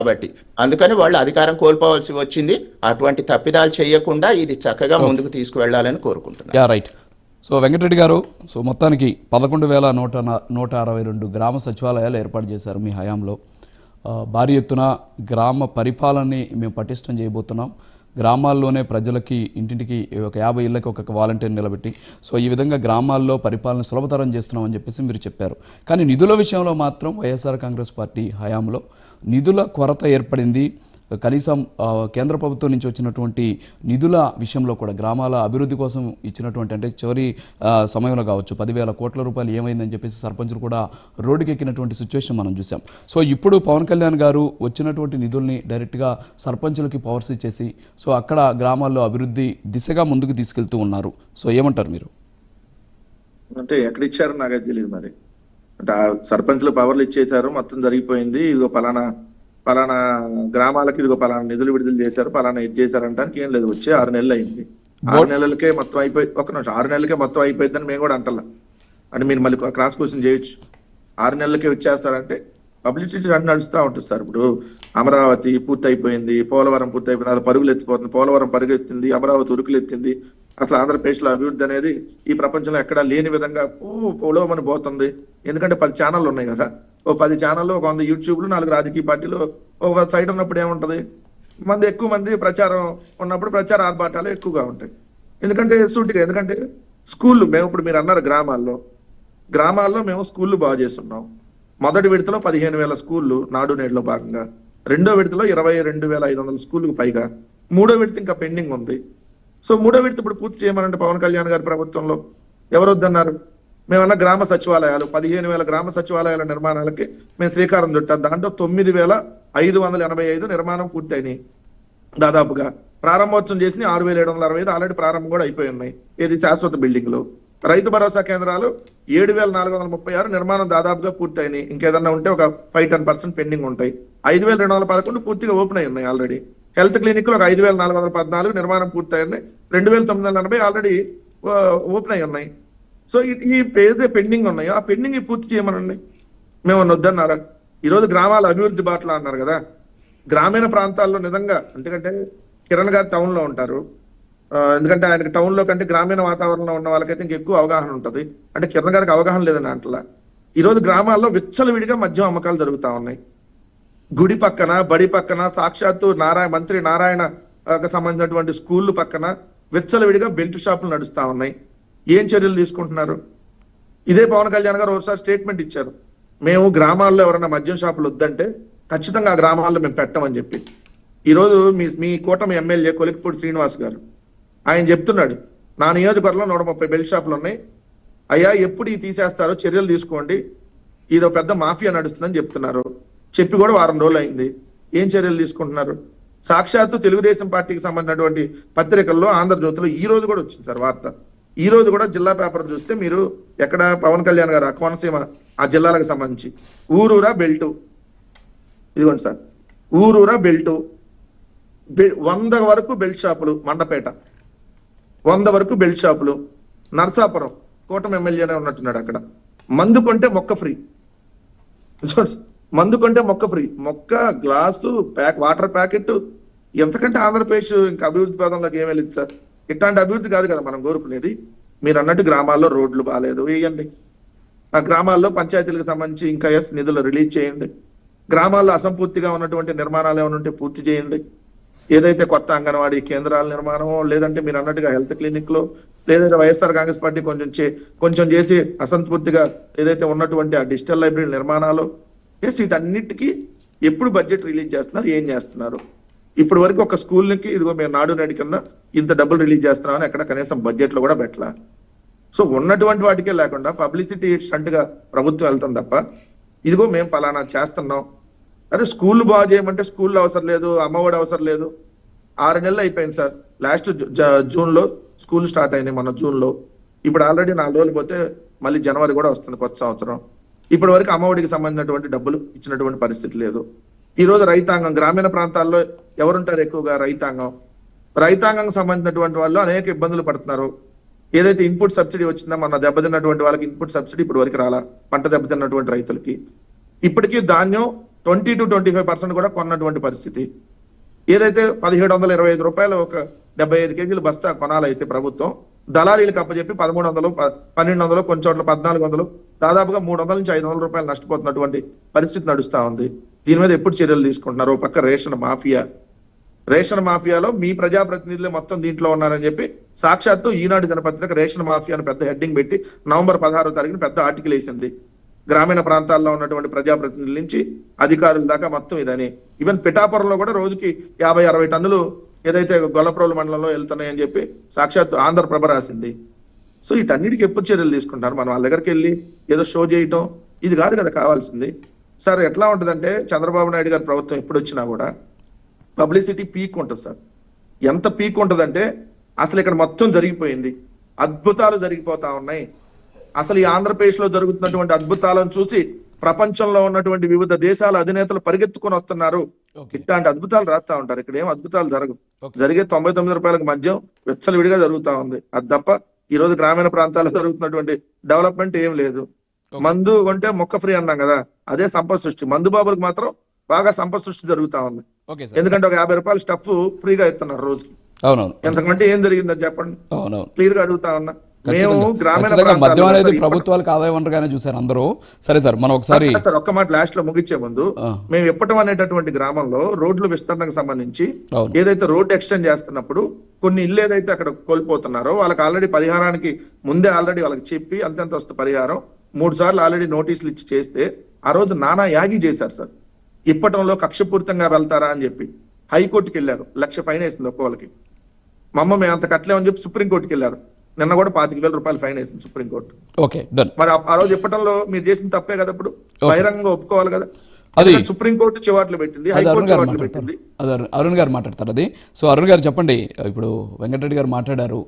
కాబట్టి అందుకని వాళ్ళు అధికారం కోల్పోవాల్సి వచ్చింది. అటువంటి తప్పిదాలు చేయకుండా ఇది చక్కగా ముందుకు తీసుకువెళ్లాలని కోరుకుంటున్నాను. రైట్. సో వెంకటరెడ్డి గారు, సో మొత్తానికి 11,162 గ్రామ సచివాలయాలు ఏర్పాటు చేశారు మీ హయాంలో. భారీ ఎత్తున గ్రామ పరిపాలనని మేము పటిష్టం చేయబోతున్నాం. గ్రామాల్లోనే ప్రజలకి ఇంటింటికి ఒక 50 ఇళ్ళకి ఒక వాలంటీర్ నిలబెట్టి, సో ఈ విధంగా గ్రామాల్లో పరిపాలన సులభతరం చేస్తున్నామని చెప్పేసి మీరు చెప్పారు. కానీ నిధుల విషయంలో మాత్రం వైఎస్ఆర్ కాంగ్రెస్ పార్టీ హయాంలో నిధుల కొరత ఏర్పడింది. కనీసం కేంద్ర ప్రభుత్వం నుంచి వచ్చినటువంటి నిధుల విషయంలో కూడా గ్రామాల అభివృద్ధి కోసం ఇచ్చినటువంటి, అంటే చివరి సమయంలో కావచ్చు 10,000 కోట్ల రూపాయలు ఏమైందని చెప్పేసి సర్పంచులు కూడా రోడ్డుకి ఎక్కినటువంటి సిచ్యువేషన్ మనం చూసాం. సో ఇప్పుడు పవన్ కళ్యాణ్ గారు వచ్చినటువంటి నిధుల్ని డైరెక్ట్గా సర్పంచులకి పవర్స్ ఇచ్చేసి, సో అక్కడ గ్రామాల్లో అభివృద్ధి దిశగా ముందుకు తీసుకెళ్తూ ఉన్నారు. సో ఏమంటారు మీరు? అంటే ఎక్కడ ఇచ్చారో నాకైతే తెలియదు. మరి అంటే సర్పంచులు పవర్లు ఇచ్చేశారు, మొత్తం జరిగిపోయింది, ఇదిగో పలానా గ్రామాలకి ఇదిగో పలానా నిధులు విడుదల చేశారు, పలానా ఇది చేశారు అంటానికి ఏం లేదు. వచ్చే 6 నెలలు అయింది. 6 నెలలకే మొత్తం అయిపోయి, 6 నెలలకే మొత్తం అయిపోయిందని మేము కూడా అంటలా. అంటే మీరు మళ్ళీ క్రాస్ క్వశ్చన్ చేయొచ్చు. 6 నెలలకే వచ్చేస్తారంటే పబ్లిసిటీ రన్ నడుస్తూ ఉంటుంది సార్. ఇప్పుడు అమరావతి పూర్తి అయిపోయింది, పోలవరం పూర్తి అయిపోయింది, అలా పరుగులు ఎత్తిపోతుంది. పోలవరం పరుగు ఎత్తింది, అమరావతి ఉరుకులు ఎత్తింది. అసలు ఆంధ్రప్రదేశ్ లో అభివృద్ధి అనేది ఈ ప్రపంచంలో ఎక్కడా లేని విధంగా పొలవమని పోతుంది. ఎందుకంటే 10 ఛానళ్ళు ఉన్నాయి కదా. 10 ఛానళ్ళు, 100 యూట్యూబ్లు, 4 రాజకీయ పార్టీలు ఒక సైడ్ ఉన్నప్పుడు ఏముంటది, ఎక్కువ మంది ప్రచారం ఉన్నప్పుడు ప్రచార ఆర్భాటాలు ఎక్కువగా ఉంటాయి. ఎందుకంటే స్కూళ్ళు మేము ఇప్పుడు మీరు అన్నారు గ్రామాల్లో మేము స్కూళ్ళు బాగు చేస్తున్నాం. మొదటి విడతలో 15,000 స్కూళ్ళు నాడు నేడులో భాగంగా, రెండో విడతలో 22,500 స్కూళ్ళకు పైగా, మూడో విడత ఇంకా పెండింగ్ ఉంది. సో మూడో విడత ఇప్పుడు పూర్తి చేయమనంటే పవన్ కళ్యాణ్ గారి ప్రభుత్వంలో ఎవరు వద్దన్నారు? మేమన్నా గ్రామ సచివాలయాలు 15,000 గ్రామ సచివాలయాల నిర్మాణాలకి మేము శ్రీకారం చుట్టాం. దాంట్లో 9,585 నిర్మాణం పూర్తయినాయి. దాదాపుగా ప్రారంభోత్సవం చేసి 6,765 ఆల్రెడీ ప్రారంభం కూడా అయిపోయి ఉన్నాయి. ఏది శాశ్వత బిల్డింగ్ లో. రైతు భరోసా కేంద్రాలు 7,436 నిర్మాణం దాదాపుగా పూర్తయినాయి. ఇంకేదన్నా ఉంటే ఒక 5-10% పెండింగ్ ఉంటాయి. 5,211 పూర్తిగా ఓపెన్ అయి ఉన్నాయి ఆల్రెడీ. హెల్త్ క్లినిక్లు ఒక 5,414 నిర్మాణం పూర్తయినాయి. 2,980 ఆల్రెడీ ఓపెన్ అయి ఉన్నాయి. సో ఈ ఏదైతే పెండింగ్ ఉన్నాయో ఆ పెండింగ్ పూర్తి చేయమనండి. మేము వద్దన్నారా? ఈరోజు గ్రామాల అభివృద్ధి బాటలో అన్నారు కదా. గ్రామీణ ప్రాంతాల్లో నిజంగా ఎందుకంటే కిరణ్ గారు టౌన్ లో ఉంటారు. ఎందుకంటే ఆయనకి టౌన్ లో కంటే గ్రామీణ వాతావరణంలో ఉన్న వాళ్ళకైతే ఇంకెక్కువ అవగాహన ఉంటుంది. అంటే కిరణ్ గారికి అవగాహన లేదని అంటలా. ఈరోజు గ్రామాల్లో విచ్చలవిడిగా మద్యం అమ్మకాలు జరుగుతా ఉన్నాయి. గుడి పక్కన, బడి పక్కన, సాక్షాత్తు మంత్రి నారాయణ సంబంధించినటువంటి స్కూళ్ళు పక్కన విచ్చలవిడిగా బెల్ట్ షాపులు నడుస్తా ఉన్నాయి. ఏం చర్యలు తీసుకుంటున్నారు? ఇదే పవన్ కళ్యాణ్ గారు ఒకసారి స్టేట్మెంట్ ఇచ్చారు, మేము గ్రామాల్లో ఎవరైనా మద్యం షాపులు వద్దంటే ఖచ్చితంగా ఆ గ్రామాల్లో మేము పెట్టమని చెప్పి. ఈరోజు మీ కూటమి ఎమ్మెల్యే కొలిక్పూడి శ్రీనివాస్ గారు ఆయన చెప్తున్నాడు, నా నియోజకవర్గంలో 130 బెల్ట్ షాపులు ఉన్నాయి అయ్యా, ఎప్పుడు ఈ తీసేస్తారో చర్యలు తీసుకోండి, ఇదో పెద్ద మాఫియా నడుస్తుందని చెప్తున్నారు. చెప్పి కూడా 1 వారం రోజులు అయింది. ఏం చర్యలు తీసుకుంటున్నారు? సాక్షాత్తు తెలుగుదేశం పార్టీకి సంబంధించినటువంటి పత్రికల్లో ఆంధ్రజ్యోతిలో ఈ రోజు కూడా వచ్చింది సార్ వార్త. ఈ రోజు కూడా జిల్లా పేపర్ చూస్తే మీరు ఎక్కడ పవన్ కళ్యాణ్ గారు కోనసీమ ఆ జిల్లాలకు సంబంధించి ఊరూరా బెల్టు, ఇదిగోండి సార్, ఊరూరా బెల్టు 100 వరకు బెల్ట్ షాపులు, మండపేట 100 వరకు బెల్ట్ షాపులు, నర్సాపురం కూటమి ఎమ్మెల్యేనే ఉన్నట్టున్నాడు అక్కడ, మందు కొంటే మొక్క ఫ్రీ. మందు కొంటే మొక్క ఫ్రీ, మొక్క గ్లాసు వాటర్ ప్యాకెట్. ఎంతకంటే ఆంధ్రప్రదేశ్ ఇంకా అభివృద్ధి పదంలోకి ఏం వెళ్ళింది సార్? ఇట్లాంటి అభివృద్ధి కాదు కదా మనం కోరుకునేది. మీరు అన్నట్టు గ్రామాల్లో రోడ్లు బాగాలేదు, వేయండి. ఆ గ్రామాల్లో పంచాయతీలకు సంబంధించి ఇంకా నిధులు రిలీజ్ చేయండి. గ్రామాల్లో అసంపూర్తిగా ఉన్నటువంటి నిర్మాణాలు ఏమైనా ఉంటే పూర్తి చేయండి. ఏదైతే కొత్త అంగన్వాడీ కేంద్రాల నిర్మాణమో, లేదంటే మీరు అన్నట్టుగా హెల్త్ క్లినిక్ లో, లేదంటే వైఎస్ఆర్ కాంగ్రెస్ పార్టీ కొంచెం చేసి అసంపూర్తిగా ఏదైతే ఉన్నటువంటి ఆ డిజిటల్ లైబ్రరీ నిర్మాణాలు, వీటన్నిటికీ ఎప్పుడు బడ్జెట్ రిలీజ్ చేస్తున్నారు, ఏం చేస్తున్నారు? ఇప్పటి వరకు ఒక స్కూల్కి ఇదిగో మేము నాడు నేడు కింద ఇంత డబ్బులు రిలీజ్ చేస్తున్నామని ఎక్కడ కనీసం బడ్జెట్ లో కూడా పెట్టలా. సో ఉన్నటువంటి వాటికే లేకుండా పబ్లిసిటీ స్టంట్ గా ప్రభుత్వం వెళ్తాం తప్ప ఇదిగో మేము పలానా చేస్తున్నాం. అరే స్కూల్ బాగు చేయమంటే స్కూల్లో అవసరం లేదు, అమ్మఒడి అవసరం లేదు. 6 నెలలు అయిపోయింది సార్. లాస్ట్ జూన్ లో స్కూల్ స్టార్ట్ అయినాయి, మన జూన్ లో. ఇప్పుడు ఆల్రెడీ 4 రోజులు పోతే మళ్ళీ జనవరి కూడా వస్తుంది, కొత్త సంవత్సరం. ఇప్పటి వరకు అమ్మఒడికి సంబంధించినటువంటి డబ్బులు ఇచ్చినటువంటి పరిస్థితి లేదు. ఈ రోజు రైతాంగం, గ్రామీణ ప్రాంతాల్లో ఎవరుంటారు ఎక్కువగా? రైతాంగం సంబంధించినటువంటి వాళ్ళు అనేక ఇబ్బందులు పడుతున్నారు. ఏదైతే ఇన్పుట్ సబ్సిడీ వచ్చిందో, మన దెబ్బతిన్నటువంటి వాళ్ళకి ఇన్పుట్ సబ్సిడీ ఇప్పటి వరకు రాలా, పంట దెబ్బతిన్నటువంటి రైతులకి. ఇప్పటికీ ధాన్యం 20-25% కూడా కొన్నటువంటి పరిస్థితి. ఏదైతే 1725 రూపాయలు ఒక 75 కేజీలు బస్తా కొనాలైతే ప్రభుత్వం దళారీలకు అప్పచెప్పి 1100, 1200, కొన్ని చోట్ల 1400, దాదాపుగా 300 నుంచి 500 రూపాయలు నష్టపోతున్నటువంటి పరిస్థితి నడుస్తా ఉంది. దీని మీద ఎప్పుడు చర్యలు తీసుకుంటున్నారు? పక్క రేషన్ మాఫియాలో మీ ప్రజాప్రతినిధులే మొత్తం దీంట్లో ఉన్నారని చెప్పి సాక్షాత్తు ఈనాడు దినపత్రిక రేషన్ మాఫియాను పెద్ద హెడ్డింగ్ పెట్టి నవంబర్ 16వ తారీఖున పెద్ద ఆర్టికల్ వేసింది. గ్రామీణ ప్రాంతాల్లో ఉన్నటువంటి ప్రజాప్రతినిధుల నుంచి అధికారుల దాకా మొత్తం ఇదని. ఈవెన్ పిఠాపురంలో కూడా రోజుకి 50-60 టన్నులు ఏదైతే గొల్లప్రోలు మండలంలో వెళ్తున్నాయని చెప్పి సాక్షాత్తు ఆంధ్రప్రభ రాసింది. సో వీటన్నిటికీ ఎప్పుడు చర్యలు తీసుకుంటారు? మనం వాళ్ళ దగ్గరికి వెళ్ళి ఏదో షో చేయటం ఇది కాదు కదా కావాల్సింది. సార్ ఎట్లా ఉంటుందంటే చంద్రబాబు నాయుడు గారి ప్రభుత్వం ఎప్పుడు వచ్చినా కూడా పబ్లిసిటీ పీక్ ఉంటుంది సార్. ఎంత పీక్ ఉంటుందంటే అసలు ఇక్కడ మొత్తం జరిగిపోయింది, అద్భుతాలు జరిగిపోతా ఉన్నాయి. అసలు ఈ ఆంధ్రప్రదేశ్ లో జరుగుతున్నటువంటి అద్భుతాలను చూసి ప్రపంచంలో ఉన్నటువంటి వివిధ దేశాల అధినేతలు పరిగెత్తుకొని వస్తున్నారు. ఇట్లాంటి అద్భుతాలు రాస్తా ఉంటారు. ఇక్కడ ఏం అద్భుతాలు జరగవు. జరిగే 99 రూపాయలకు మద్యం విచ్చలవిడిగా జరుగుతా ఉంది. అది తప్ప ఈ రోజు గ్రామీణ ప్రాంతాల్లో జరుగుతున్నటువంటి డెవలప్మెంట్ ఏం లేదు. మందు కొంటే మొక్క ఫ్రీ అన్నాం కదా, అదే సంపద సృష్టి. మందు బాబులకు మాత్రం బాగా సంపద సృష్టి జరుగుతా ఉంది. ఎందుకంటే ఒక 50 రూపాయలు స్టఫ్ ఫ్రీగా ఇస్తున్నారు రోజుకి. అవునవును. ఎంతకంటే ఏం జరిగిందని చెప్పండి. అవునవును. క్లియర్ గా అడుగుతా ఉన్నా. మేము గ్రామీణ మద్యం అనేది ప్రభుత్వాలకు ఆదాయ వనరుగానే చూసారు అందరూ. సరే సార్, మనం ఒకసారి సార్ ఒక్క మాట లాస్ట్ లో ముగించే ముందు, మేము ఎప్పటం అనేటటువంటి గ్రామంలో రోడ్లు విస్తరణకు సంబంధించి ఏదైతే రోడ్ ఎక్స్టెండ్ చేస్తున్నప్పుడు కొన్ని ఇల్లు ఏదైతే అక్కడ కోల్పోతున్నారో వాళ్ళకి ఆల్రెడీ పరిహారానికి ముందే ఆల్రెడీ వాళ్ళకి చెప్పి అంతెంత వస్తుంది పరిహారం 3 సార్లు ఆల్రెడీ నోటీసులు ఇచ్చి చేస్తే ఆ రోజు నానా యాగి చేశారు సార్. ఇప్పటంలో కక్షపూరితంగా వెళ్తారా అని చెప్పి హైకోర్టుకి వెళ్ళారు. 1,00,000 ఫైన్ వేసింది ఒక్కోళ్ళకి. మా అమ్మ మేము అంత కట్టలేమని చెప్పి సుప్రీంకోర్టుకి వెళ్ళారు. నిన్న కూడా 25,000 రూపాయలు ఫైన్ వేసింది సుప్రీంకోర్టు. Okay, done. మరి ఆ రోజు ఇప్పటంలో మీరు చేసిన తప్పే కదా, ఇప్పుడు బహిరంగంగా ఒప్పుకోవాలి కదా. అది సుప్రీంకోర్టు చివాట్లు పెట్టింది, హైకోర్టు చివాట్లు పెట్టింది. అరుణ్ గారు మాట్లాడతారు అది. సో అరుణ్ గారు చెప్పండి, ఇప్పుడు వెంకటరెడ్డి గారు మాట్లాడారు.